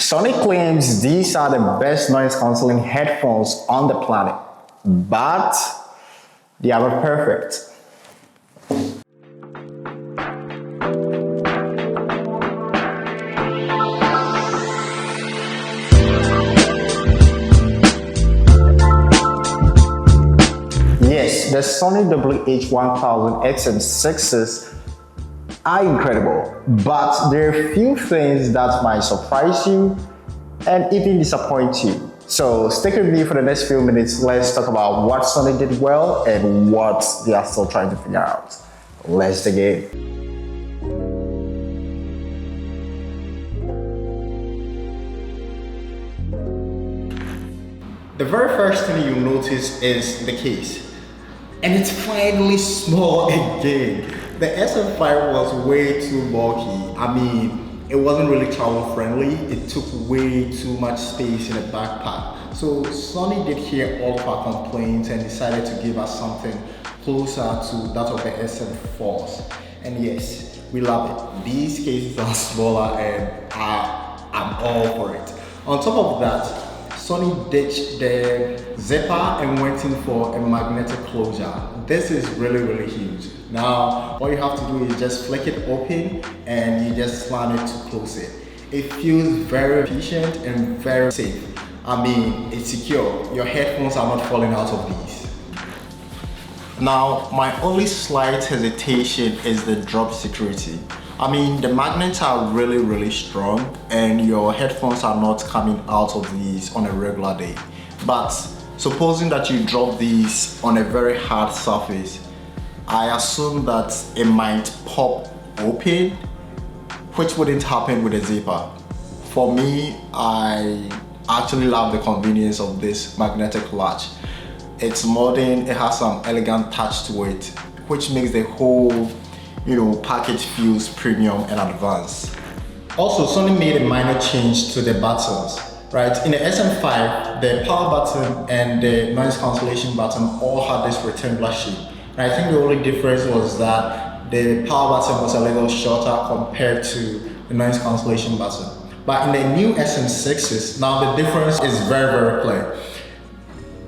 Sony claims these are the best noise cancelling headphones on the planet, but they are not perfect. Yes, the Sony WH-1000XM6s are incredible, but there are a few things that might surprise you and even disappoint you. So stick with me for the next few minutes. Let's talk about what Sony did well and what they are still trying to figure out. Let's dig in. The very first thing you notice is the case. And it's finally small again. The SM5 was way too bulky. I mean, it wasn't really travel friendly. It took way too much space in a backpack. So Sony did hear all of our complaints and decided to give us something closer to that of the SM4s. And yes, we love it. These cases are smaller and I'm all for it. On top of that, Sony ditched the zipper and went in for a magnetic closure. This is really huge. Now, all you have to do is just flick it open and you just slam it to close it. It feels very efficient and very safe. I mean, it's secure. Your headphones are not falling out of these. Now, my only slight hesitation is the drop security. I mean, the magnets are really strong and your headphones are not coming out of these on a regular day. But supposing that you drop these on a very hard surface, I assume that it might pop open, which wouldn't happen with a zipper. For me, I actually love the convenience of this magnetic latch. It's modern, it has some elegant touch to it, which makes the whole package feels premium and advanced. Also, Sony made a minor change to the buttons, right? In the SM5, the power button and the noise cancellation button all had this rectangular shape. And I think the only difference was that the power button was a little shorter compared to the noise cancellation button. But in the new SM6s, now the difference is very clear.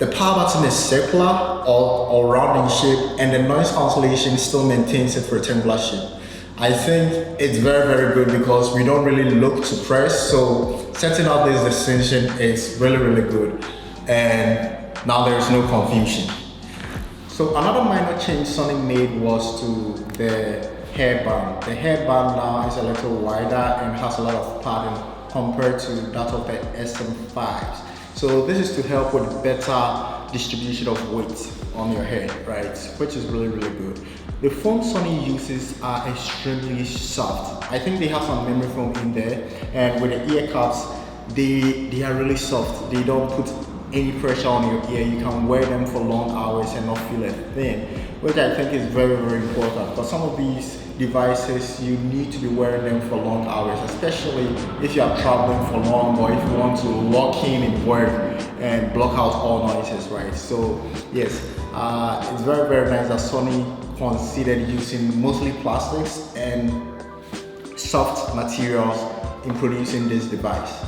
The power button is circular or round in shape, and the noise cancellation still maintains its rectangular shape. I think it's very good because we don't really look to press, so setting out this distinction is really good, and now there is no confusion. So another minor change Sony made was to the hairband. The hairband now is a little wider and has a lot of padding compared to that of the SM5s. So this is to help with better distribution of weight on your head, right? Which is really good. The foam Sony uses are extremely soft. I think they have some memory foam in there, and with the ear cups, they are really soft. They don't put any pressure on your ear. You can wear them for long hours and not feel a thing, which I think is very important. For some of these devices, you need to be wearing them for long hours, especially if you are traveling for long or if you want to lock in work and block out all noises, right? So yes, it's very nice that Sony considered using mostly plastics and soft materials in producing this device.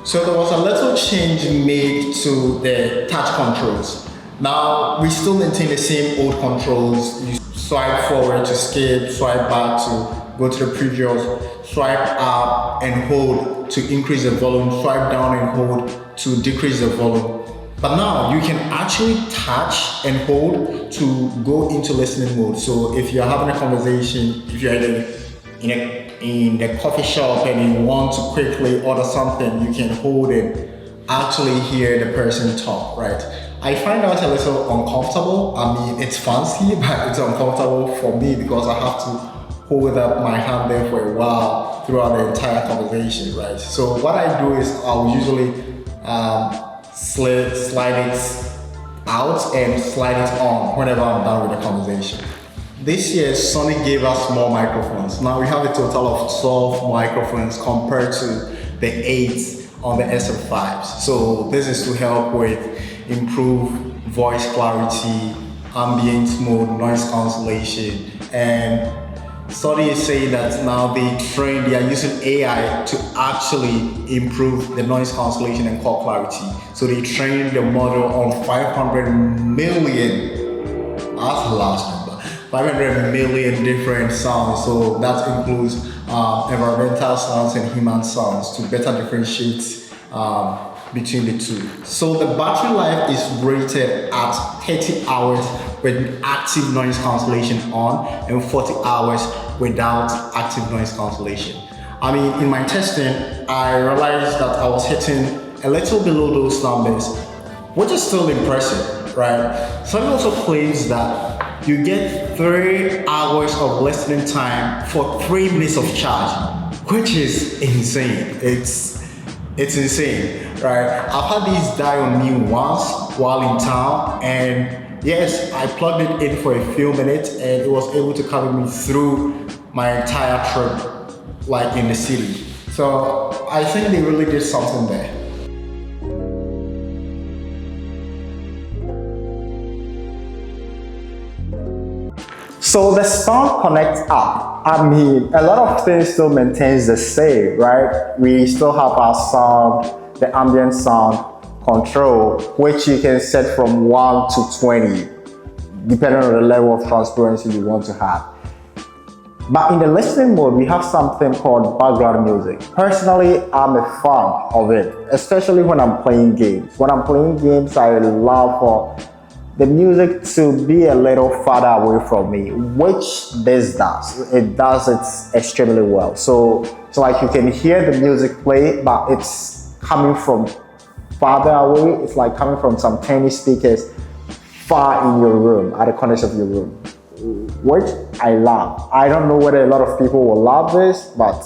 So there was a little change made to the touch controls. Now we still maintain the same old controls. You swipe forward to skip, swipe back to go to the previous, swipe up and hold to increase the volume, swipe down and hold to decrease the volume. But now you can actually touch and hold to go into listening mode. So if you're having a conversation, if you're in the coffee shop and you want to quickly order something, you can hold and actually hear the person talk, right? I find that a little uncomfortable. I mean, it's fancy, but it's uncomfortable for me because I have to hold up my hand there for a while throughout the entire conversation, right? So what I do is I'll usually slide it out and slide it on whenever I'm done with the conversation. This year, Sony gave us more microphones. Now we have a total of 12 microphones compared to the 8 on the SM5s. So this is to help with improved voice clarity, ambient mode, noise cancellation, and Sony is saying that now they are using AI to actually improve the noise cancellation and call clarity. So they trained the model on 500 million, that's the last number, 500 million different sounds. So that includes environmental sounds and human sounds to better differentiate between the two. So the battery life is rated at 30 hours with active noise cancellation on and 40 hours without active noise cancellation. I mean, in my testing, I realized that I was hitting a little below those numbers, which is still impressive, right? Sony also claims that you get 3 hours of listening time for 3 minutes of charge, which is insane. It's insane, right? I've had these die on me once while in town, and yes, I plugged it in for a few minutes and it was able to carry me through my entire trip, like in the city. So I think they really did something there. So the Sound Connect app, I mean, a lot of things still maintains the same, right? We still have our sound, the ambient sound control, which you can set from 1 to 20, depending on the level of transparency you want to have. But in the listening mode, we have something called background music. Personally, I'm a fan of it, especially when I'm playing games. When I'm playing games, I love for the music to be a little farther away from me, which this does. It does it extremely well. So it's like you can hear the music play, but it's coming from farther away. It's like coming from some tiny speakers far in your room, at the corners of your room, which I love. I don't know whether a lot of people will love this, but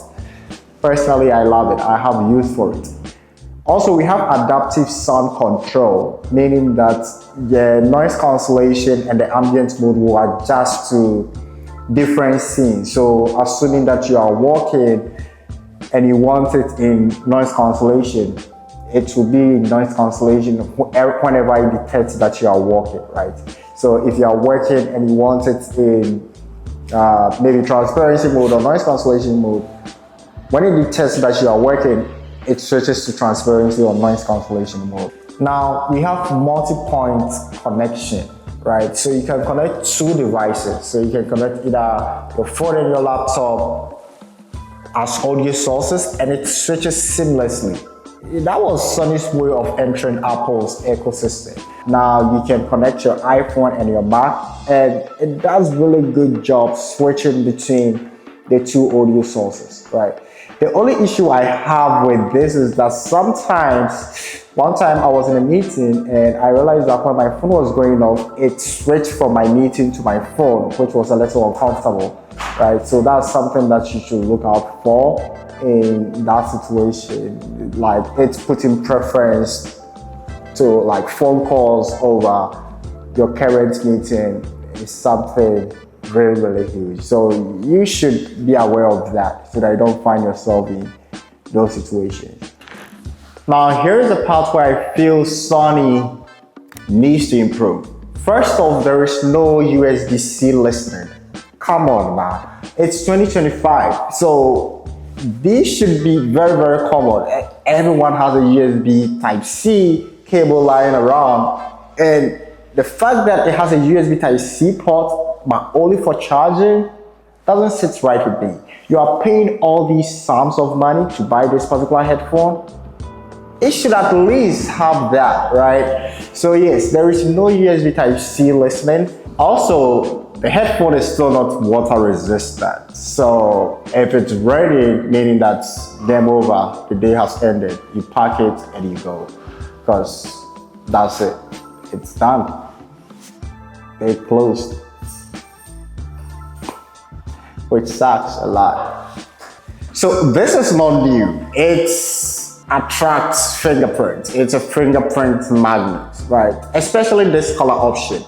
personally I love it. I have use for it. Also, we have adaptive sound control, meaning that the noise cancellation and the ambient mode will adjust to different scenes. So assuming that you are walking and you want it in noise cancellation, it will be in noise cancellation whenever it detects that you are walking, right? So if you are working and you want it in maybe transparency mode or noise cancellation mode, when it detects that you are working, it switches to transparency or noise cancellation mode. Now we have multi-point connection, right? So you can connect 2 devices. So you can connect either your phone and your laptop as audio sources, and it switches seamlessly. That was Sony's way of entering Apple's ecosystem. Now you can connect your iPhone and your Mac, and it does really good job switching between the 2 audio sources, right? The only issue I have with this is that sometimes, one time I was in a meeting and I realized that when my phone was going off, it switched from my meeting to my phone, which was a little uncomfortable, right? So that's something that you should look out for in that situation. Like, it's putting preference to like phone calls over your current meeting is something really, really huge. So you should be aware of that so that you don't find yourself in those situations. Now, here's the part where I feel Sony needs to improve. First off, there is no USB-C listening. Come on, man. It's 2025. So this should be very, very common. Everyone has a USB Type-C cable lying around. And the fact that it has a USB Type-C port, but only for charging, doesn't sit right with me. You are paying all these sums of money to buy this particular headphone. It should at least have that, right? So yes, there is no USB Type-C listening. Also, the headphone is still not water resistant. So if it's ready, meaning that's game over, the day has ended, you pack it and you go, because that's it. It's done. They closed. Which sucks a lot. So this is not new. It's attracts fingerprints. It's a fingerprint magnet, right? Especially this color option.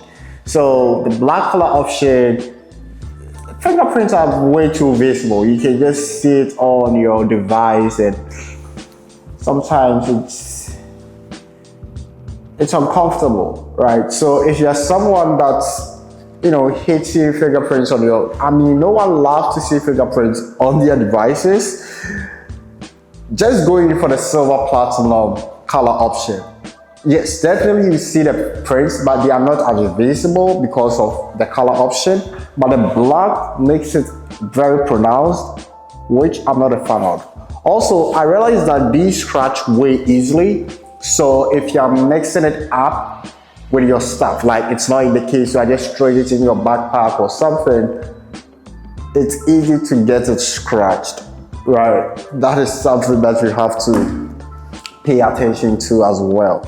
So the black color option, fingerprints are way too visible. You can just see it on your device, and sometimes it's uncomfortable, right? So if you're someone that hate seeing fingerprints on your, no one loves to see fingerprints on their devices. Just going for the silver platinum color option. Yes, definitely you see the prints, but they are not as visible because of the color option. But the black makes it very pronounced, which I'm not a fan of. Also, I realized that these scratch way easily. So if you're mixing it up with your stuff, like it's not in the case, you are just throwing it in your backpack or something, it's easy to get it scratched, right? That is something that you have to pay attention to as well.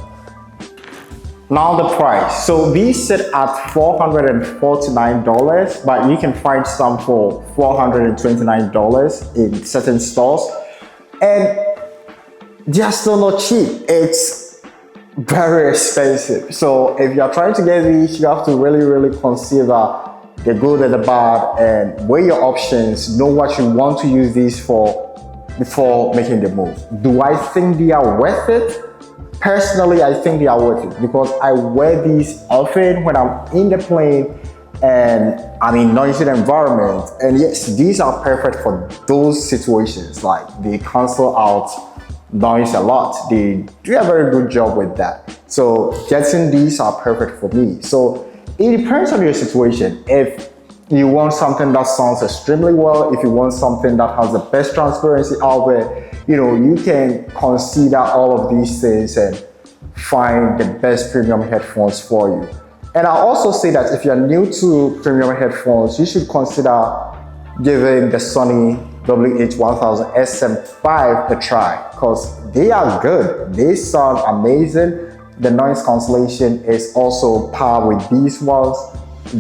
Now the price. So these sit at $449, but you can find some for $429 in certain stores. And they are still not cheap. It's very expensive. So if you're trying to get these, you have to really consider the good and the bad and weigh your options, know what you want to use these for before making the move. Do I think they are worth it? Personally, I think they are worth it because I wear these often when I'm in the plane and I'm in noisy environment. And yes, these are perfect for those situations. Like they cancel out noise a lot. They do a very good job with that. So getting these are perfect for me. So it depends on your situation. If you want something that sounds extremely well, if you want something that has the best transparency out there, you can consider all of these things and find the best premium headphones for you. And I'll also say that if you're new to premium headphones, you should consider giving the Sony WH-1000XM6 a try because they are good. They sound amazing. The noise cancellation is also par with these ones,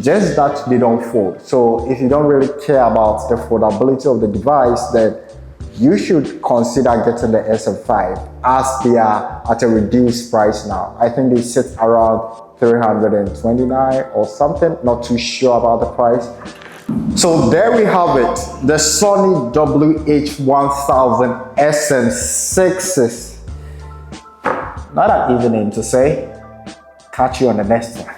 just that they don't fold. So if you don't really care about the foldability of the device, then you should consider getting the SM5 as they are at a reduced price now. I think they sit around $329 or something, not too sure about the price. So there we have it, the Sony WH-1000XM6. Not an easy name to say. Catch you on the next one.